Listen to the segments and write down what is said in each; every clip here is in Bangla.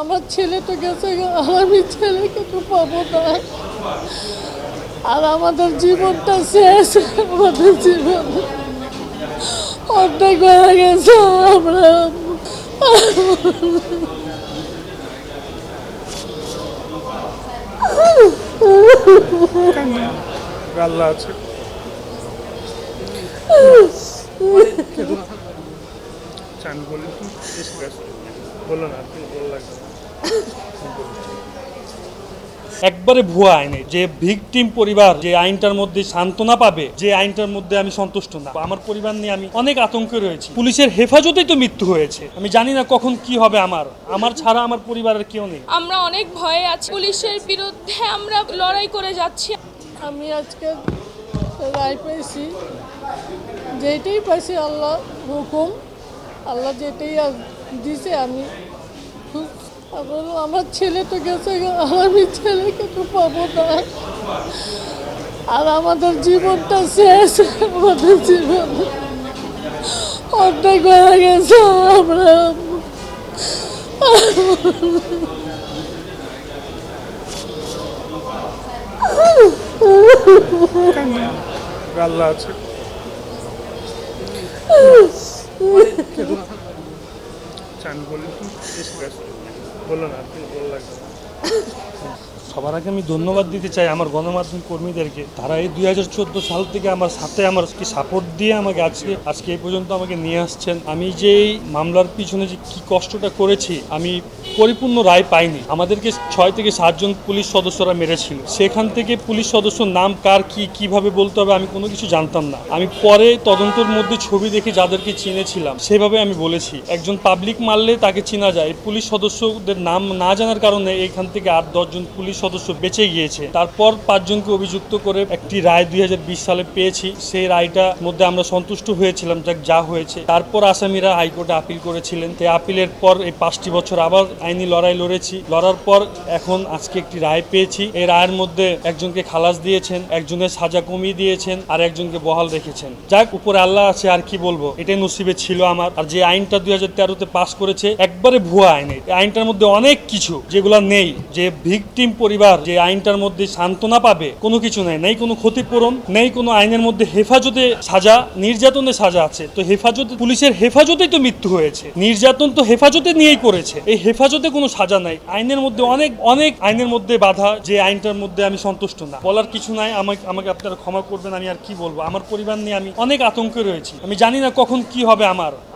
আমার ছেলে তো গেছে, আমি ছেলেকে তো পাবো না। আর আমাদের জীবনটা শেষ, আমাদের জীবন অর্ধেক হয়ে গেছে। আমরা আল্লাহ আছে। চান বলি বলো না, আপনি ভালো লাগবে। একবারে ভুয়া আইনে যে ভিকটিম পরিবার যে আইনটার মধ্যে সান্ত্বনা পাবে, যে আইনটার মধ্যে আমি সন্তুষ্ট না। আমার পরিবার নিয়ে আমি অনেক আতঙ্কে রয়েছি। পুলিশের হেফাজতেই তো মৃত্যু হয়েছে। আমি জানি না কখন কি হবে। আমার ছাড়া আমার পরিবারের কেউ নেই। আমরা অনেক ভয়ে আছি। পুলিশের বিরুদ্ধে আমরা লড়াই করে যাচ্ছি। আমি আজকে রায় পেয়েছি, যেটাই পাইছি আল্লাহ হুকুম, আল্লাহ যেটাই দিছে আমি আমার ছেলে তো গেছে, আমি ছেলেকে তো পাবো না। আর আমাদের জীবনটা শেষ, আমাদের জীবন অর্ধেক হয়ে গেছে। আমরা আল্লাহ আছে। চান বলি বলো না, আপনি ভালো লাগবে। সবার আগে আমি ধন্যবাদ দিতে চাই আমার গণমাধ্যম কর্মীদেরকে। তারা এই 2014 সাল থেকে আমার সাথে আমার সাপোর্ট দিয়ে আমাকে আজকে এই পর্যন্ত আমাকে নিয়ে আসছেন। আমি যে এই মামলার পিছনে যে কি কষ্টটা করেছি, আমি পরিপূর্ণ রায় পাইনি। আমাদেরকে 6 থেকে 7 জন পুলিশ সদস্যরা মেরেছিল। সেখান থেকে পুলিশ সদস্যর নাম কার কিভাবে বলতে হবে আমি কোনো কিছু জানতাম না। আমি পরে তদন্তের মধ্যে ছবি দেখে যাদেরকে চিনেছিলাম সেভাবে আমি বলেছি। একজন পাবলিক মারলে তাকে চেনা যায়। পুলিশ সদস্যদের নাম না জানার কারণে এখান থেকে 8-10 জন পুলিশ সদস্য বেঁচে গিয়েছে। তারপর 5 জনকে অভিযুক্ত করে একটি রায় 2020 সালে পেয়েছি। সেই রায়টার মধ্যে আমরা সন্তুষ্ট হয়েছিলাম যা হয়েছে। তারপর আসামিরা হাইকোর্টে আপিল করেছিলেন। এই আপিলের পর এই 5টি বছর আবার আইনি লড়াই লড়েছি। লড়ার পর এখন আজকে একটি রায় পেয়েছি। এই রায়ের মধ্যে একজনকে খালাস দিয়েছেন, একজনের সাজা কমিয়ে দিয়েছেন, আর একজনকে বহাল রেখেছেন। যাক, উপরে আল্লাহ আছে, আর কি বলবো। এটাই নসিবে ছিল আমার। আর যে আইনটা 2013-তে পাস করেছে একবারে ভুয়া আইন। এই আইনটার মধ্যে অনেক কিছু যেগুলো নেই। যে ভিকটিম পরিবার যে আইনটার মধ্যে সান্ত্বনা পাবে কোনো কিছু নেই কোনো ক্ষতিপূরণ নেই, কোনো আইনের মধ্যে হেফাজতে সাজা, নির্যাতনের সাজা আছে। তো পুলিশের হেফাজতেই তো মৃত্যু হয়েছে। নির্যাতন তো হেফাজতে নিয়েই করেছে। এই হেফাজতে কোনো সাজা নাই। আইনের মধ্যে অনেক আইনের মধ্যে বাধা, যে আইনটার মধ্যে আমি সন্তুষ্ট না। বলার কিছু নাই। আমাকে আপনারা ক্ষমা করবেন। আমি আর কি বলবো। আমার পরিবার নিয়ে আমি অনেক আতঙ্কে রয়েছি। আমি জানি না কখন কি হবে।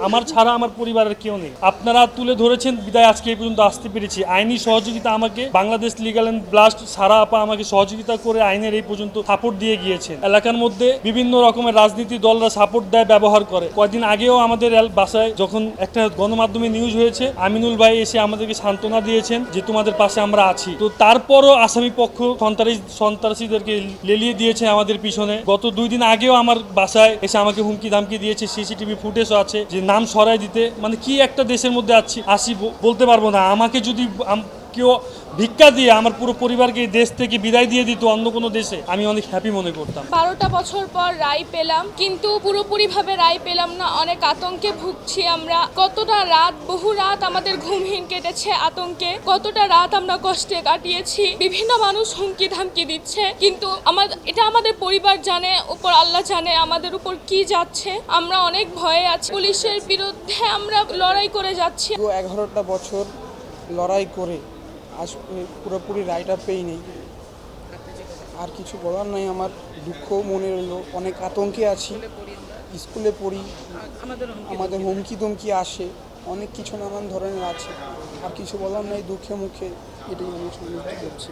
আমার ছাড়া আমার পরিবারের কেউ নেই। আপনারা তুলে ধরেছেন বিদায় আজকে এই পর্যন্ত আসতে পেরেছি। আইনি সহযোগিতা আমাকে বাংলাদেশ লিগ্যাল এন্ড ব্লাস্ট সারা আপা আমাকে সহযোগিতা করে আইনের এই পর্যন্ত সাপোর্ট দিয়ে গিয়েছেন। এলাকার মধ্যে বিভিন্ন রকমের রাজনীতি দলরা সাপোর্ট দেয়, ব্যবহার করে। কয়েকদিন আগেও আমাদের বাসায় যখন একটা গণমাধ্যমে নিউজ হয়েছে, আমিনুল ভাই এসে আমাদেরকে সান্ত্বনা দিয়েছেন যে তোমাদের পাশে আমরা আছি। তো তারপরও আসামি পক্ষ সন্ত্রাসীদেরকে লেলিয়ে দিয়েছে আমাদের পিছনে। গত 2 দিন আগেও আমার বাসায় এসে আমাকে হুমকি ধামকি দিয়েছে। সিসিটিভি ফুটেজও আছে যে নাম সরাই দিতে। মানে কি একটা দেশের মধ্যে আসি বলতে পারবো না। আমাকে যদি কেউ ভিক্ষা দিয়ে আমার পুরো পরিবারকে এই দেশ থেকে বিদায় দিয়ে দিত অন্য কোনো দেশে, আমি অনেক হ্যাপি মনে করতাম। 12টা বছর পর রায় পেলাম, কিন্তু পুরোপুরিভাবে রায় পেলাম না। অনেক আতঙ্কে ভুগছি আমরা। কতটা রাত, বহু রাত আমাদের ঘুমহীন কেটেছে আতঙ্কে। কতটা রাত আমরা কষ্টে কাটিয়েছি। বিভিন্ন মানুষ হুমকি ধামকি দিচ্ছে, কিন্তু এটা আমাদের পরিবার জানে, উপর আল্লাহ জানে আমাদের উপর কি যাচ্ছে। আমরা অনেক ভয়ে আছি। পুলিশের বিরুদ্ধে আমরা লড়াই করে যাচ্ছি। 11টা বছর লড়াই করে আজ পুরোপুরি রায়টা পেয়ে নেই। আর কিছু বলার নাই। আমার দুঃখ মনে রইল। অনেক আতঙ্কে আছি। স্কুলে পড়ি, আমাদের হুমকি ধমকি আসে, অনেক কিছু নানান ধরনের আছে। আর কিছু বলার নাই। দুঃখে মুখে এটাই আমি সন্তুষ্ট করছি।